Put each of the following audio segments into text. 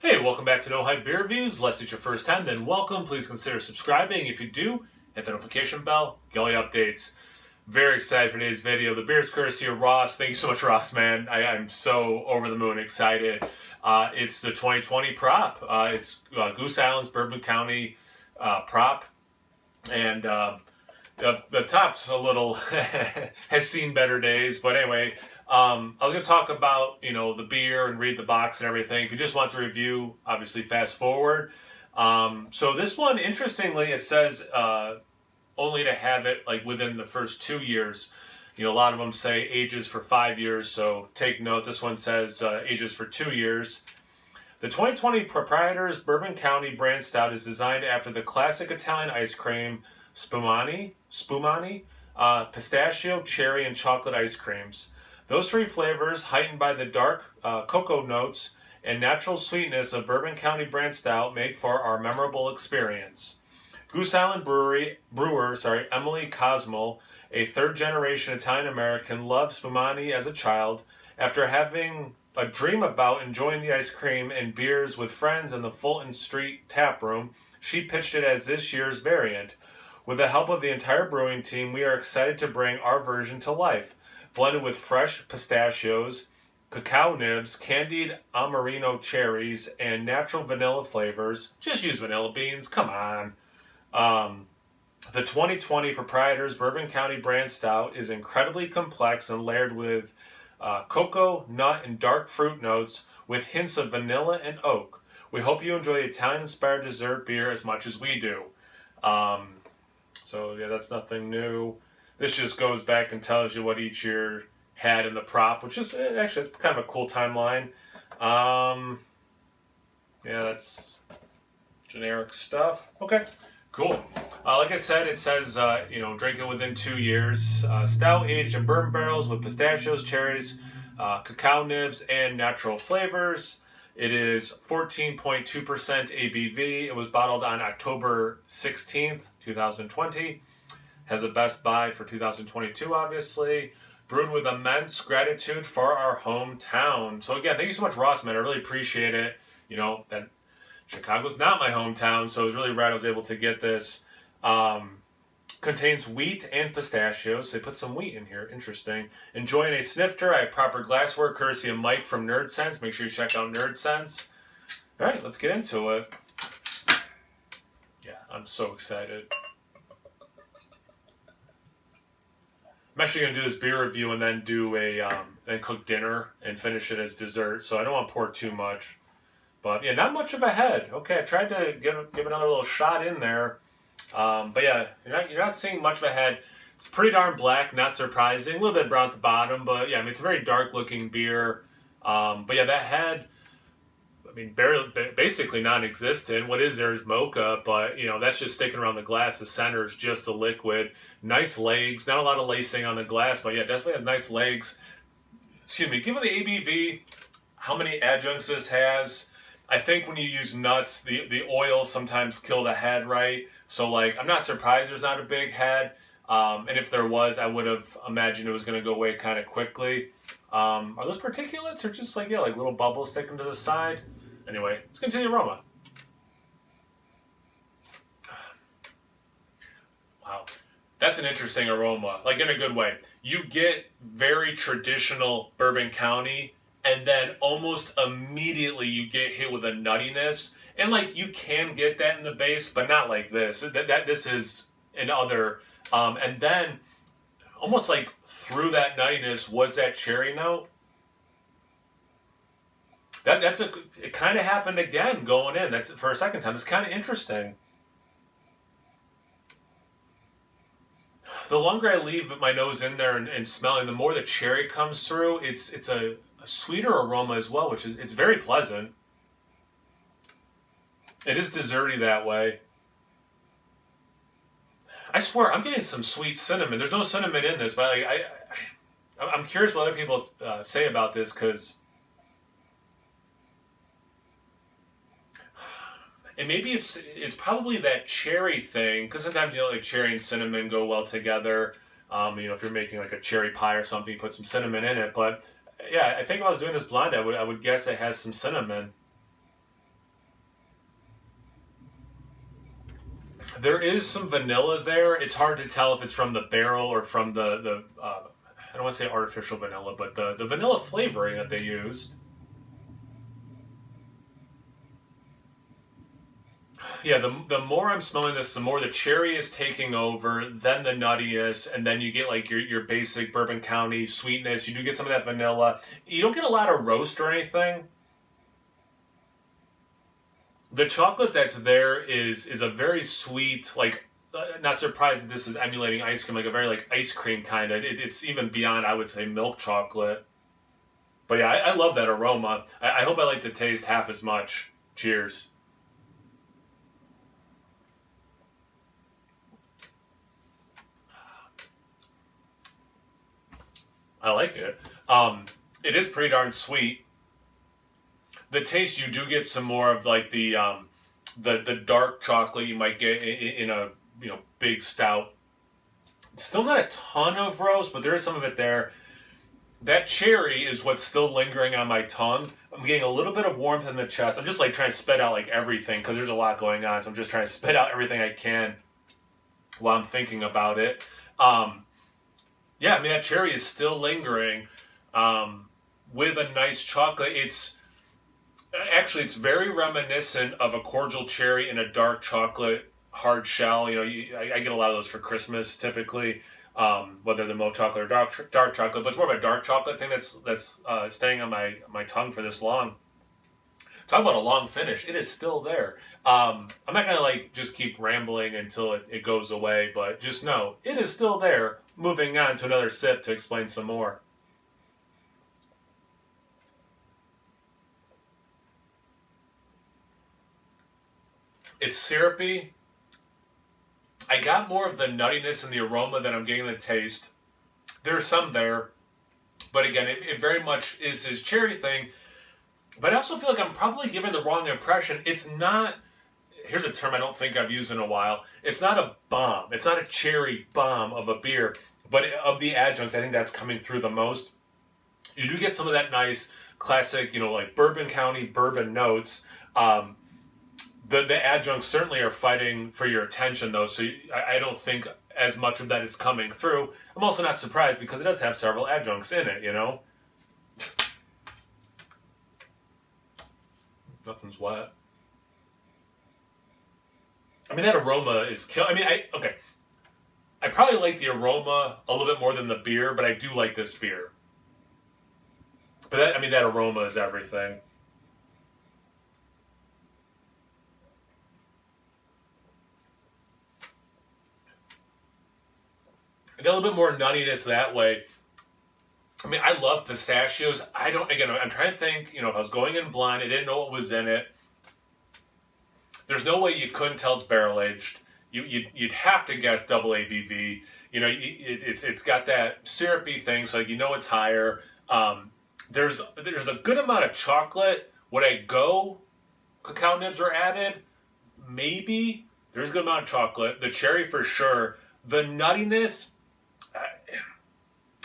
Hey, welcome back to No Hype Beer Reviews. Unless it's your first time, then welcome. Please consider subscribing. If you do, hit the notification bell, get all the updates. Very excited for today's video. The beer's courtesy of Ross. Thank you so much, Ross, man. I'm so over the moon excited. It's the 2020 prop. It's Goose Island's Bourbon County prop. And the top's a little has seen better days, but anyway, I was going to talk about the beer and read the box and everything. If you just want the review, obviously fast forward. So this one, interestingly, it says only to have it like within the first 2 years. A lot of them say ages for 5 years, so take note. This one says ages for 2 years. The 2020 Proprietor's Bourbon County brand stout is designed after the classic Italian ice cream spumani, pistachio, cherry, and chocolate ice creams. Those three flavors, heightened by the dark cocoa notes and natural sweetness of Bourbon County brand stout, make for our memorable experience. Goose Island brewer Emily Cosmo, a third-generation Italian-American, loved spumani as a child. After having a dream about enjoying the ice cream and beers with friends in the Fulton Street tap room, she pitched it as this year's variant. With the help of the entire brewing team, we are excited to bring our version to life. Blended with fresh pistachios, cacao nibs, candied Amarino cherries, and natural vanilla flavors. Just use vanilla beans, come on. The 2020 Proprietor's Bourbon County brand stout is incredibly complex and layered with cocoa, nut, and dark fruit notes with hints of vanilla and oak. We hope you enjoy the Italian-inspired dessert beer as much as we do. So yeah, that's nothing new. This just goes back and tells you what each year had in the prop, which is actually it's kind of a cool timeline. Yeah, that's generic stuff. Okay, cool. Like I said, it says drink it within 2 years. Stout aged in bourbon barrels with pistachios, cherries, cacao nibs, and natural flavors. It is 14.2% ABV. It was bottled on October 16th, 2020. Has a best buy for 2022, obviously. Brewed with immense gratitude for our hometown. So again, thank you so much, Ross, man. I really appreciate it. That Chicago's not my hometown, so it was really rad I was able to get this. Contains wheat and pistachios. They put some wheat in here. Interesting. Enjoying a snifter. I have proper glassware, courtesy of Mike from Nerd Sense. Make sure you check out Nerd Sense. All right, let's get into it. Yeah, I'm so excited. I'm actually going to do this beer review and then do and cook dinner and finish it as dessert. So I don't want to pour too much. But yeah, not much of a head. Okay, I tried to give another little shot in there. But yeah, you're not seeing much of a head. It's pretty darn black, not surprising. A little bit brown at the bottom, but yeah, I mean, it's a very dark looking beer. But yeah, that head, I mean, basically non-existent. What is there is mocha, but that's just sticking around the glass. The center is just a liquid. Nice legs, not a lot of lacing on the glass, but yeah, definitely has nice legs. Excuse me, given the ABV, how many adjuncts this has, I think when you use nuts, the oils sometimes kill the head, right? So like, I'm not surprised there's not a big head. And if there was, I would have imagined it was going to go away kind of quickly. Are those particulates or just like little bubbles sticking to the side? Anyway, let's continue the aroma. Wow. That's an interesting aroma, like in a good way. You get very traditional Bourbon County, and then almost immediately you get hit with a nuttiness. And like you can get that in the base, but not like this. This is another. And then almost like through that nuttiness was that cherry note. It kind of happened again going in. That's for a second time. It's kind of interesting. The longer I leave my nose in there and smelling, the more the cherry comes through. It's a sweeter aroma as well, which is it's very pleasant. It is desserty that way. I swear, I'm getting some sweet cinnamon. There's no cinnamon in this, but I'm curious what other people say about this, because and maybe it's probably that cherry thing, because sometimes like cherry and cinnamon go well together. If you're making like a cherry pie or something, you put some cinnamon in it. But yeah, I think if I was doing this blind, I would guess it has some cinnamon. There is some vanilla there. It's hard to tell if it's from the barrel or from the I don't want to say artificial vanilla, but the vanilla flavoring that they use. Yeah, the more I'm smelling this, the more the cherry is taking over, then the nuttiness, and then you get like your basic Bourbon County sweetness. You do get some of that vanilla. You don't get a lot of roast or anything. The chocolate that's there is a very sweet, like, not surprised that this is emulating ice cream, like a very like ice cream kind of. It's even beyond, I would say, milk chocolate. But yeah, I love that aroma. I hope I like the taste half as much. Cheers. I like it. It is pretty darn sweet. The taste, you do get some more of like the dark chocolate you might get in a big stout. Still not a ton of roast, but there is some of it there. That cherry is what's still lingering on my tongue. I'm getting a little bit of warmth in the chest. I'm just like trying to spit out like everything because there's a lot going on. So I'm just trying to spit out everything I can while I'm thinking about it. Yeah, I mean that cherry is still lingering with a nice chocolate. It's very reminiscent of a cordial cherry in a dark chocolate hard shell. I get a lot of those for Christmas typically, whether they're milk chocolate or dark chocolate. But it's more of a dark chocolate thing that's staying on my tongue for this long. Talk about a long finish. It is still there. I'm not gonna like just keep rambling until it goes away, but just know it is still there. Moving on to another sip to explain some more. It's syrupy. I got more of the nuttiness and the aroma than I'm getting the taste. There's some there, but again, it very much is his cherry thing. But I also feel like I'm probably giving the wrong impression. It's not, here's a term I don't think I've used in a while. It's not a bomb. It's not a cherry bomb of a beer. But of the adjuncts, I think that's coming through the most. You do get some of that nice classic, like Bourbon County bourbon notes. The adjuncts certainly are fighting for your attention, though, so I don't think as much of that is coming through. I'm also not surprised because it does have several adjuncts in it, Nothing's wet. I mean, that aroma is kill. I mean, I probably like the aroma a little bit more than the beer, but I do like this beer. But that aroma is everything. I got a little bit more nuttiness that way. I mean, I love pistachios. I'm trying to think, if I was going in blind, I didn't know what was in it. There's no way you couldn't tell it's barrel aged. You'd have to guess double ABV. It's got that syrupy thing, so it's higher. There's a good amount of chocolate. Would I go cacao nibs are added? Maybe. There's a good amount of chocolate. The cherry for sure. The nuttiness,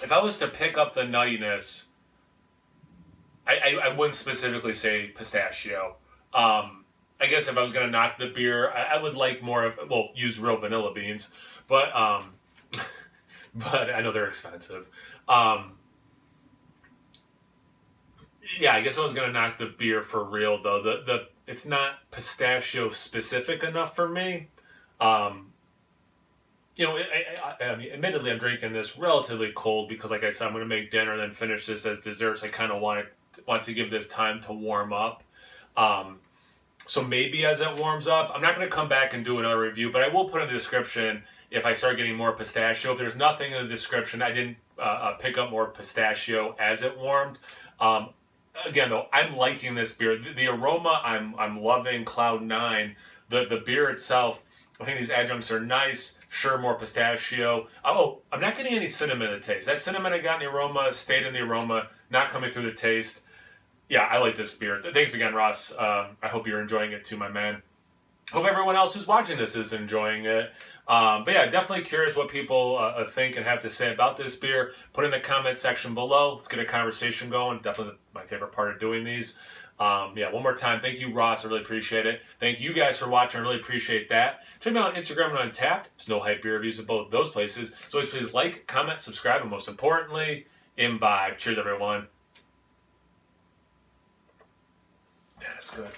if I was to pick up the nuttiness, I wouldn't specifically say pistachio. I guess if I was going to knock the beer, I would like more of, use real vanilla beans, but but I know they're expensive. Yeah, I guess I was going to knock the beer for real, though. It's not pistachio specific enough for me. I mean, admittedly, I'm drinking this relatively cold because, like I said, I'm going to make dinner and then finish this as desserts. I kind of want to give this time to warm up. So maybe as it warms up, I'm not going to come back and do another review, but I will put in the description if I start getting more pistachio. If there's nothing in the description, I didn't pick up more pistachio as it warmed. Again, though, I'm liking this beer. The aroma, I'm loving. Cloud 9. The beer itself, I think these adjuncts are nice. Sure, more pistachio. Oh, I'm not getting any cinnamon in the taste. That cinnamon I got in the aroma stayed in the aroma, not coming through the taste. Yeah, I like this beer. Thanks again, Ross. I hope you're enjoying it too, my man. Hope everyone else who's watching this is enjoying it. But yeah, definitely curious what people think and have to say about this beer. Put in the comment section below. Let's get a conversation going. Definitely my favorite part of doing these. Yeah, one more time, thank you, Ross. I really appreciate it. Thank you guys for watching. I really appreciate that. Check me out on Instagram and Untapped. Snow Hype beer reviews at both those places. So always please like, comment, subscribe, and most importantly, imbibe. Cheers, everyone. Yeah, that's good.